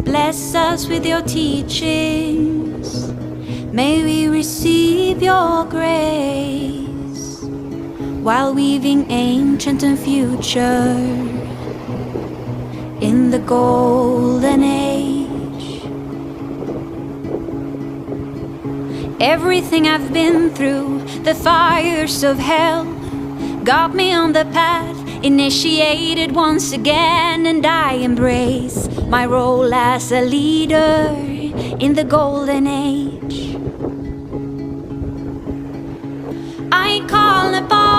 Bless us with your teachings. May we receive your grace while weaving ancient and future in the golden age. Everything I've been through, the fires of hell, got me on the path, initiated once again, and I embrace my role as a leader in the golden age. I call upon